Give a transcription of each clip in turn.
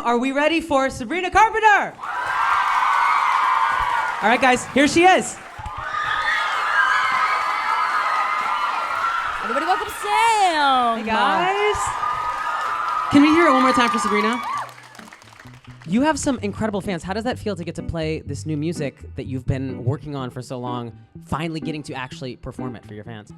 Are we ready for Sabrina Carpenter? All right, guys, here she is. Everybody welcome Sam. Hey, guys. Can we hear it one more time for Sabrina? You have some incredible fans. How does that feel to get to play this new music that you've been working on for so long, finally getting to actually perform it for your fans?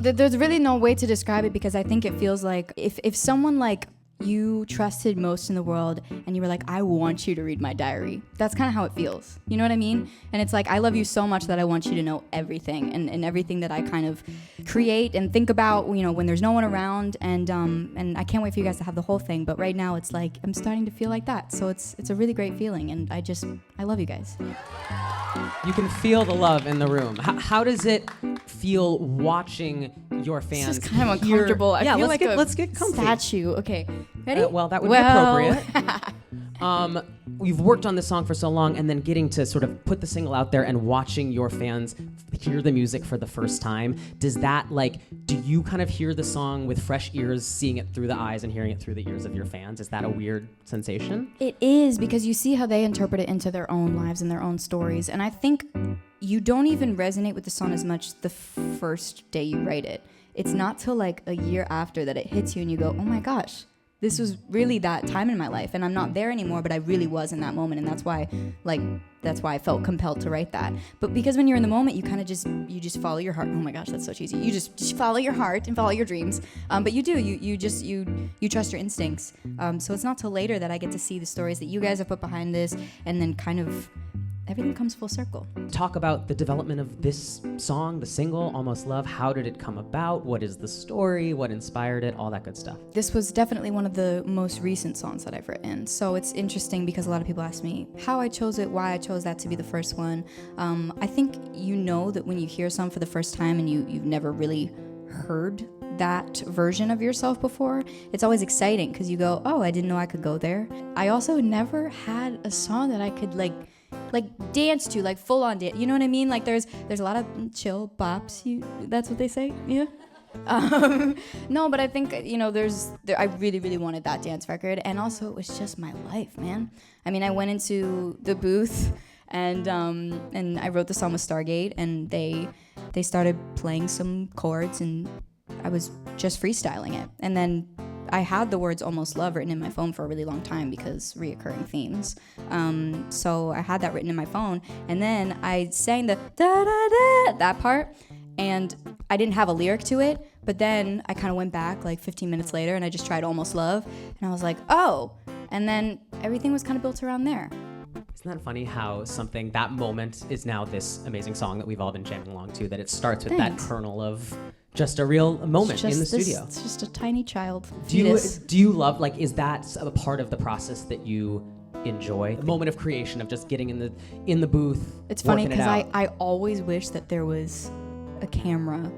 There's really no way to describe it, because I think it feels like if someone like you trusted most in the world and you were like, I want you to read my diary. That's kind of how it feels. You know what I mean? And it's like, I love you so much that I want you to know everything and everything that I kind of create and think about, you know, when there's no one around. And I can't wait for you guys to have the whole thing. But right now it's like, I'm starting to feel like that. So it's a really great feeling. And I love you guys. You can feel the love in the room. How does it feel watching your fans? It's just kind of uncomfortable. I feel let's get comfy. Statue. Okay, ready? Well, that would be appropriate. We've worked on this song for so long, and then getting to sort of put the single out there and watching your fans hear the music for the first time. Does that, do you kind of hear the song with fresh ears, seeing it through the eyes and hearing it through the ears of your fans? Is that a weird sensation? It is, because you see how they interpret it into their own lives and their own stories. And I think you don't even resonate with the song as much the first day you write it. It's not till like a year after that it hits you and you go, oh my gosh, this was really that time in my life, and I'm not there anymore, but I really was in that moment, and that's why I felt compelled to write that. But because when you're in the moment, you kind of just follow your heart. Oh my gosh, that's so cheesy. You just follow your heart and follow your dreams. But you do. You trust your instincts. So it's not till later that I get to see the stories that you guys have put behind this, and then kind of everything comes full circle. Talk about the development of this song, the single, Almost Love. How did it come about? What is the story? What inspired it? All that good stuff. This was definitely one of the most recent songs that I've written. So it's interesting because a lot of people ask me how I chose it, why I chose that to be the first one. I think you know that when you hear a song for the first time and you've never really heard that version of yourself before, it's always exciting because you go, oh, I didn't know I could go there. I also never had a song that I could like dance to, like full on dance. You know what I mean? Like there's a lot of chill bops. That's what they say? Yeah. No, but I think, I really, really wanted that dance record. And also it was just my life, man. I mean, I went into the booth and I wrote the song with Stargate, and they started playing some chords and I was just freestyling it. And then I had the words Almost Love written in my phone for a really long time because reoccurring themes. So I had that written in my phone, and then I sang the da-da-da, that part, and I didn't have a lyric to it, but then I kind of went back like 15 minutes later and I just tried Almost Love, and I was like, oh, and then everything was kind of built around there. Isn't that funny how that moment is now this amazing song that we've all been jamming along to, that it starts with that kernel of just a real moment in the studio. It's just a tiny child. Do you love, is that a part of the process that you enjoy? The moment of creation, of just getting in the booth. It's funny because I always wish that there was a camera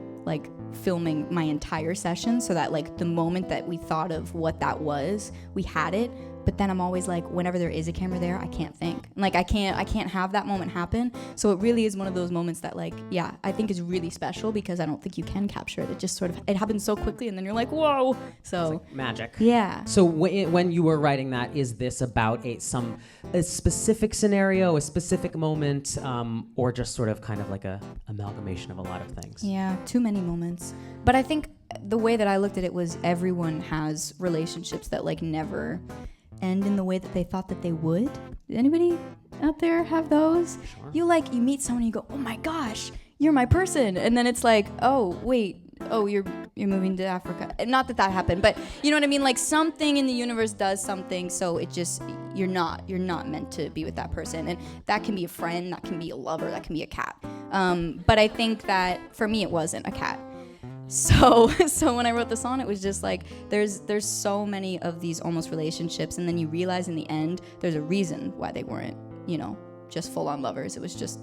filming my entire session, so that the moment that we thought of what that was, we had it. But then I'm always like, whenever there is a camera there, I can't think. I can't have that moment happen. So it really is one of those moments that I think is really special, because I don't think you can capture it. It just it happens so quickly, and then you're like, whoa. So it's magic. Yeah. So when you were writing that, is this about a specific scenario, a specific moment, or just sort of kind of like a amalgamation of a lot of things? Yeah, too many moments. But I think the way that I looked at it was, everyone has relationships that never end in the way that they thought that they would. Did anybody out there have those? Sure. You meet someone and you go, oh my gosh, you're my person, and then it's like, oh wait, you're moving to Africa. Not that happened, but you know what I mean? Something in the universe does something, so it just, you're not meant to be with that person. And that can be a friend, that can be a lover, that can be a cat. But I think that for me it wasn't a cat. So when I wrote the song, it was just there's so many of these almost relationships, and then you realize in the end there's a reason why they weren't, just full on lovers. It was just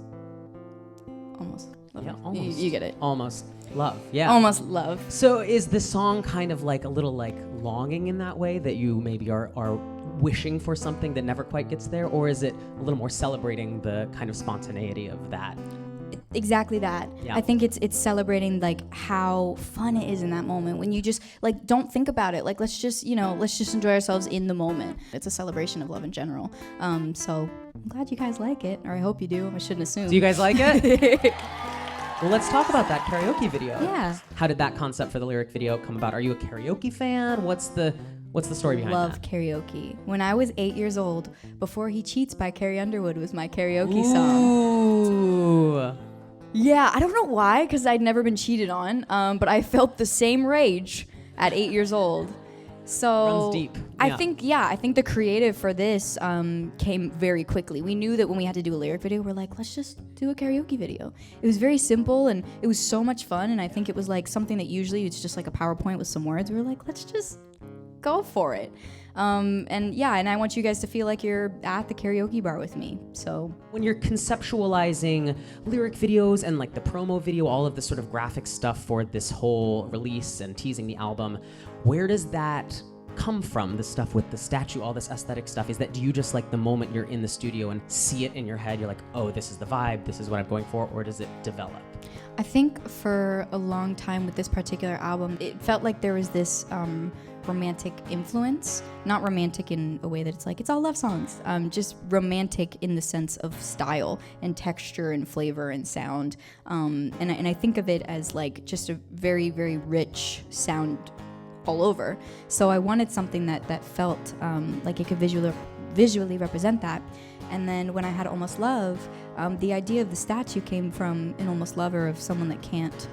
almost love. Yeah, almost. You get it. Almost love. Yeah. Almost love. So is the song kind of a little longing in that way, that you maybe are wishing for something that never quite gets there, or is it a little more celebrating the kind of spontaneity of that? Exactly that. Yeah. I think it's celebrating like how fun it is in that moment when you just like don't think about it. Like let's just enjoy ourselves in the moment. It's a celebration of love in general. So I'm glad you guys like it, or I hope you do. I shouldn't assume. Do you guys like it? Well, let's talk about that karaoke video. Yeah. How did that concept for the lyric video come about? Are you a karaoke fan? What's the story behind Love that? karaoke. When I was 8 years old, Before He Cheats by Carrie Underwood was my karaoke song. Ooh. Yeah, I don't know why, because I'd never been cheated on, but I felt the same rage at 8 years old. So Runs deep. I think the creative for this came very quickly. We knew that when we had to do a lyric video, we're like, let's just do a karaoke video. It was very simple and it was so much fun, and I think it was like something that usually it's just like a PowerPoint with some words. We were like, let's just go for it. And I want you guys to feel like you're at the karaoke bar with me. So When you're conceptualizing lyric videos and like the promo video, all of the sort of graphic stuff for this whole release and teasing the album, where does that come from? The stuff with the statue, all this aesthetic stuff, is that, do you just like the moment you're in the studio and see it in your head, you're like, oh, this is the vibe, this is what I'm going for, or does it develop? I think for a long time with this particular album, it felt like there was this romantic influence. Not romantic in a way that it's like, it's all love songs. Just romantic in the sense of style and texture and flavor and sound. And I think of it as like just a very, very rich sound all over. So I wanted something that felt like it could visually represent that. And then when I had Almost Love, the idea of the statue came from an almost lover, of someone that can't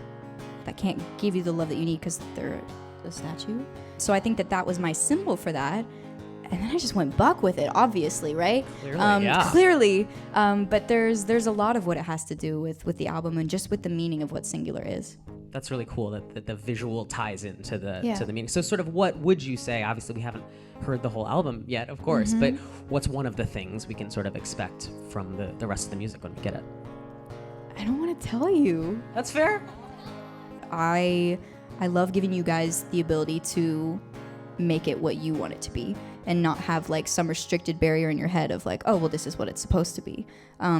give you the love that you need because they're a statue. So I think that was my symbol for that. And then I just went buck with it, obviously, right? Clearly. But there's a lot of what it has to do with the album and just with the meaning of what Singular is. That's really cool that the visual ties into the Yeah. to the meaning. So sort of what would you say, obviously we haven't heard the whole album yet, of course, but what's one of the things we can sort of expect from the rest of the music when we get it? I don't want to tell you. That's fair. I love giving you guys the ability to make it what you want it to be and not have like some restricted barrier in your head of like, oh, well, this is what it's supposed to be.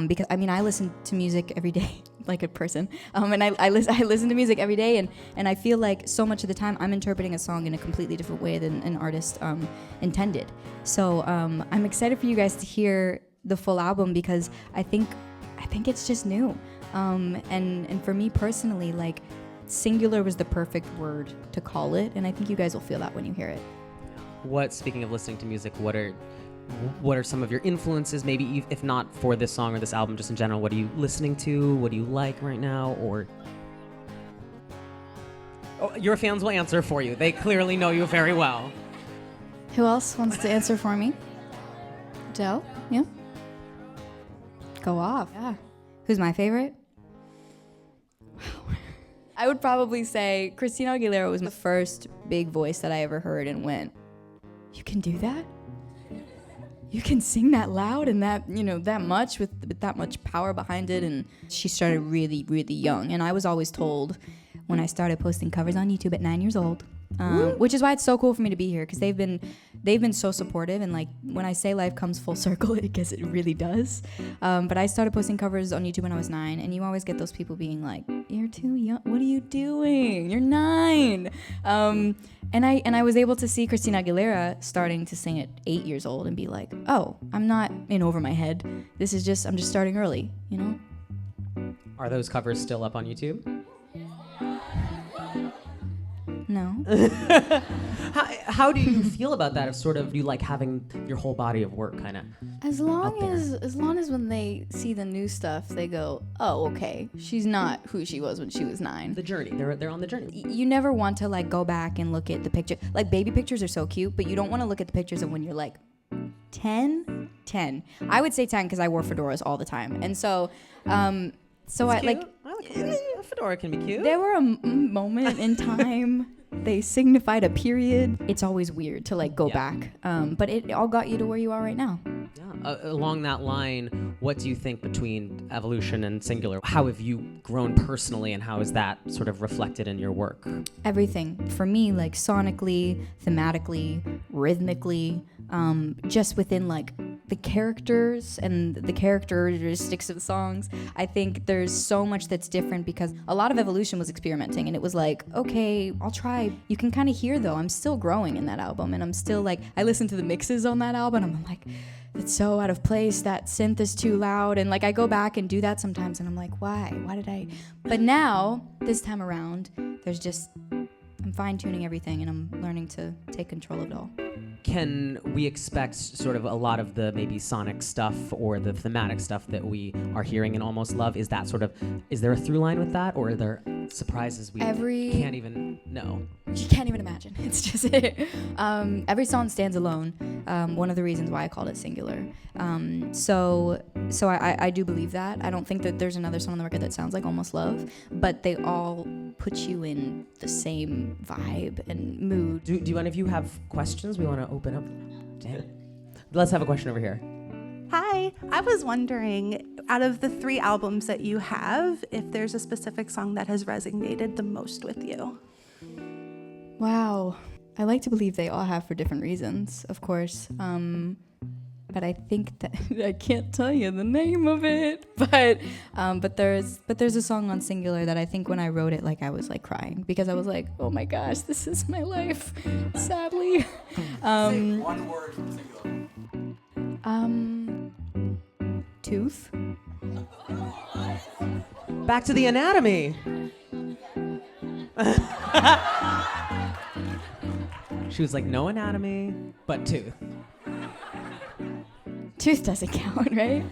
Because I mean, I listen to music every day like a person. And I listen to music every day, and I feel like so much of the time I'm interpreting a song in a completely different way than an artist intended. So I'm excited for you guys to hear the full album because I think it's just new. And for me personally, like, Singular was the perfect word to call it, and I think you guys will feel that when you hear it. Speaking of listening to music, what are some of your influences, maybe if not for this song or this album, just in general? What are you listening to? What do you like right now? Or your fans will answer for you. They clearly know you very well. Who else wants to answer for me? Joe? Yeah? Go off. Yeah. Who's my favorite? I would probably say Christina Aguilera was the first big voice that I ever heard and went, you can do that? You can sing that loud and that, that much with that much power behind it. And she started really, really young. And I was always told when I started posting covers on YouTube at 9 years old, which is why it's so cool for me to be here, because they've been so supportive. And like when I say life comes full circle, I guess it really does. But I started posting covers on YouTube when I was 9, and you always get those people being like, you're too young, what are you doing, you're 9. And I was able to see Christina Aguilera starting to sing at 8 years old and be like, oh, I'm not in over my head, I'm just starting early, Are those covers still up on YouTube? No. How do you feel about that? Of sort of, you like having your whole body of work kind of As long as when they see the new stuff, they go, oh, okay, she's not who she was when she was 9. the journey. They're on the journey. You never want to like go back and look at the picture. Like baby pictures are so cute, but you don't want to look at the pictures of when you're like 10. I would say 10 because I wore fedoras all the time, and so I like. A fedora can be cute. There were a moment in time. They signified a period. It's always weird to like go back, but it all got you to where you are right now. Yeah. Along that line, what do you think between Evolution and Singular? How have you grown personally, and how is that sort of reflected in your work? Everything for me, like sonically, thematically, rhythmically, just within like the characters and the characteristics of the songs. I think there's so much that's different because a lot of Evolution was experimenting, and it was like, okay, I'll try. You can kind of hear though, I'm still growing in that album, and I'm still like, I listen to the mixes on that album and I'm like, it's so out of place, that synth is too loud, and like I go back and do that sometimes and I'm like, why did I? But now, this time around, I'm fine-tuning everything and I'm learning to take control of it all. Can we expect sort of a lot of the maybe sonic stuff or the thematic stuff that we are hearing in Almost Love? Is there a through line with that, or are there surprises we can't even know? You can't even imagine. It's just every song stands alone. One of the reasons why I called it singular. So I do believe that. I don't think that there's another song on the record that sounds like Almost Love, but they all put you in the same vibe and mood. Do any of you have questions we want to open up? Damn. Let's have a question over here. Hi, I was wondering, out of the 3 albums that you have, if there's a specific song that has resonated the most with you. Wow. I like to believe they all have for different reasons, of course. But I think that I can't tell you the name of it. But there's a song on Singular that I think when I wrote it, like I was like crying because I was like, oh my gosh, this is my life, sadly. Say one word from Singular. Tooth. Back to the anatomy. She was like, no anatomy, but tooth. Tooth doesn't count, right?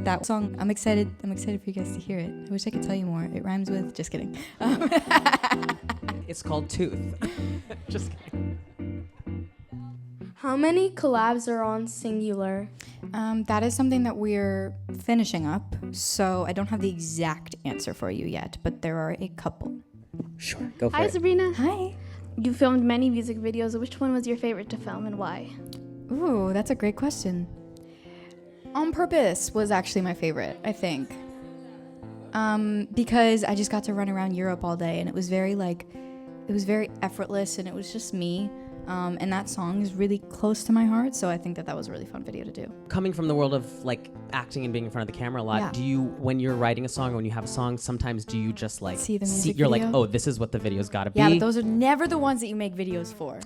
That song, I'm excited for you guys to hear it. I wish I could tell you more. It rhymes with, just kidding. It's called Tooth. Just kidding. How many collabs are on Singular? That is something that we're finishing up, so I don't have the exact answer for you yet, but there are a couple. Sure, go for Hi, it. Sabrina. Hi. You filmed many music videos. Which one was your favorite to film and why? Ooh, that's a great question. On Purpose was actually my favorite, I think. Because I just got to run around Europe all day, and it was very effortless, and it was just me. And that song is really close to my heart, so I think that was a really fun video to do. Coming from the world of like acting and being in front of the camera a lot, Do you, when you're writing a song or when you have a song, sometimes do you just like see the music you're video? like, oh, this is what the video's got to be? Yeah, but those are never the ones that you make videos for.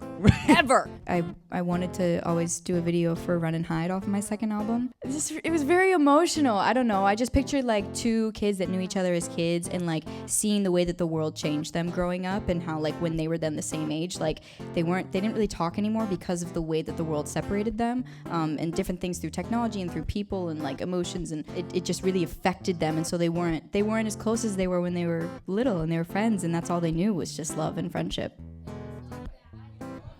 Ever. I wanted to always do a video for Run and Hide off of my second album. It was very emotional. I don't know. I just pictured like 2 kids that knew each other as kids and like seeing the way that the world changed them growing up and how like when they were then the same age, like they didn't really talk anymore because of the way that the world separated them, and different things through technology and through people and like emotions, and it just really affected them, and so they weren't as close as they were when they were little and they were friends, and that's all they knew was just love and friendship.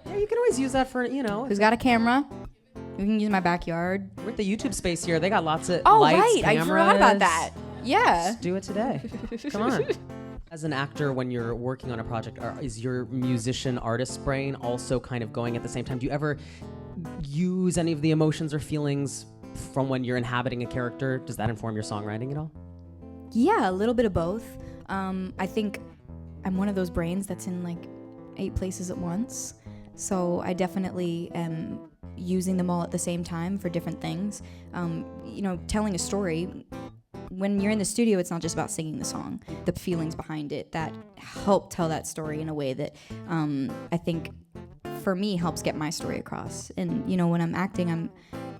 Yeah, you can always use that for, Who's got a camera? We can use my backyard. We're at the YouTube space here. They got lots of Oh, lights, right. cameras. I forgot about that. Yeah. Let's do it today. Come on. As an actor, when you're working on a project, is your musician-artist brain also kind of going at the same time? Do you ever use any of the emotions or feelings from when you're inhabiting a character? Does that inform your songwriting at all? Yeah, a little bit of both. I think I'm one of those brains that's in like 8 places at once. So I definitely am using them all at the same time for different things. Telling a story, when you're in the studio, it's not just about singing the song. The feelings behind it that help tell that story in a way that I think for me helps get my story across. And when I'm acting, I'm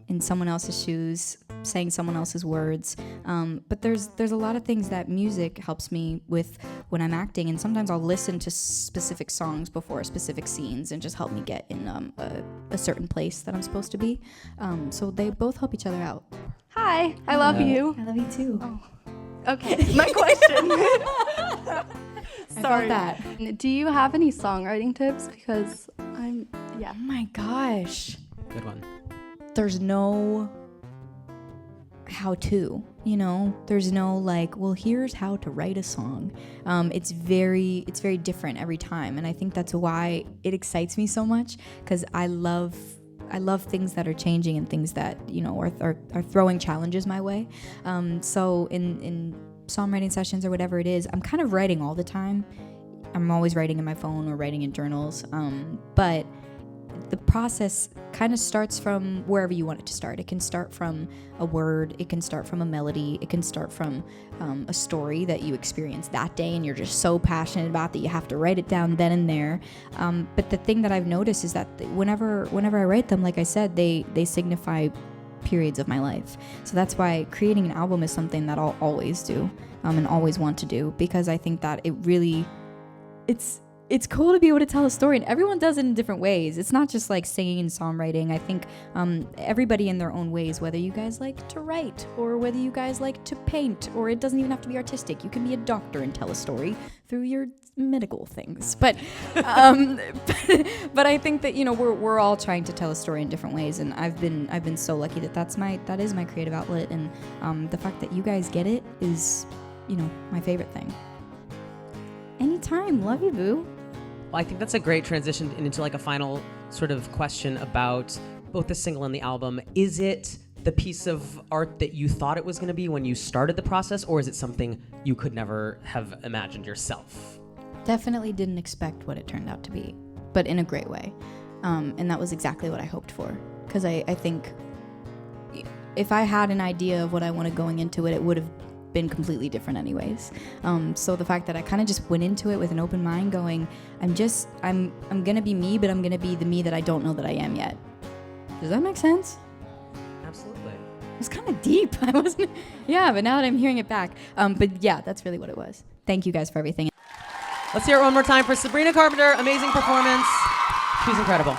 in someone else's shoes, saying someone else's words. But there's a lot of things that music helps me with when I'm acting, and sometimes I'll listen to specific songs before specific scenes and just help me get in a certain place that I'm supposed to be. So they both help each other out. Hi, I love you. I love you too. Oh. Okay, my question. Sorry. That. Do you have any songwriting tips? Because Oh my gosh. Good one. There's no how to, there's no like, well, here's how to write a song. It's very different every time, and I think that's why it excites me so much, because I love things that are changing and things that are throwing challenges my way. So in songwriting sessions or whatever it is, I'm kind of writing all the time. I'm always writing in my phone or writing in journals, but the process kind of starts from wherever you want it to start. It can start from a word, it can start from a melody, it can start from a story that you experienced that day and you're just so passionate about that you have to write it down then and there. But the thing that I've noticed is that whenever I write them, like I said, they signify periods of my life. So that's why creating an album is something that I'll always do and always want to do, because I think that it's cool to be able to tell a story, and everyone does it in different ways. It's not just like singing and songwriting. I think everybody in their own ways, whether you guys like to write or whether you guys like to paint, or it doesn't even have to be artistic. You can be a doctor and tell a story through your medical things. But but I think that, you know, we're all trying to tell a story in different ways, and I've been so lucky that is my creative outlet, and the fact that you guys get it is, you know, my favorite thing. Anytime. Love you, boo. Well, I think that's a great transition into like a final sort of question about both the single and the album. Is it the piece of art that you thought it was going to be when you started the process, or is it something you could never have imagined yourself? Definitely didn't expect what it turned out to be, but in a great way. And that was exactly what I hoped for. Because I think if I had an idea of what I wanted going into it, it would have been completely different anyways. So the fact that I kind of just went into it with an open mind going, I'm gonna be me, but I'm gonna be the me that I don't know that I am yet. Does that make sense? Absolutely. It was kind of deep. I wasn't, yeah, but now that I'm hearing it back. But yeah, that's really what it was. Thank you guys for everything. Let's hear it one more time for Sabrina Carpenter. Amazing performance. She's incredible.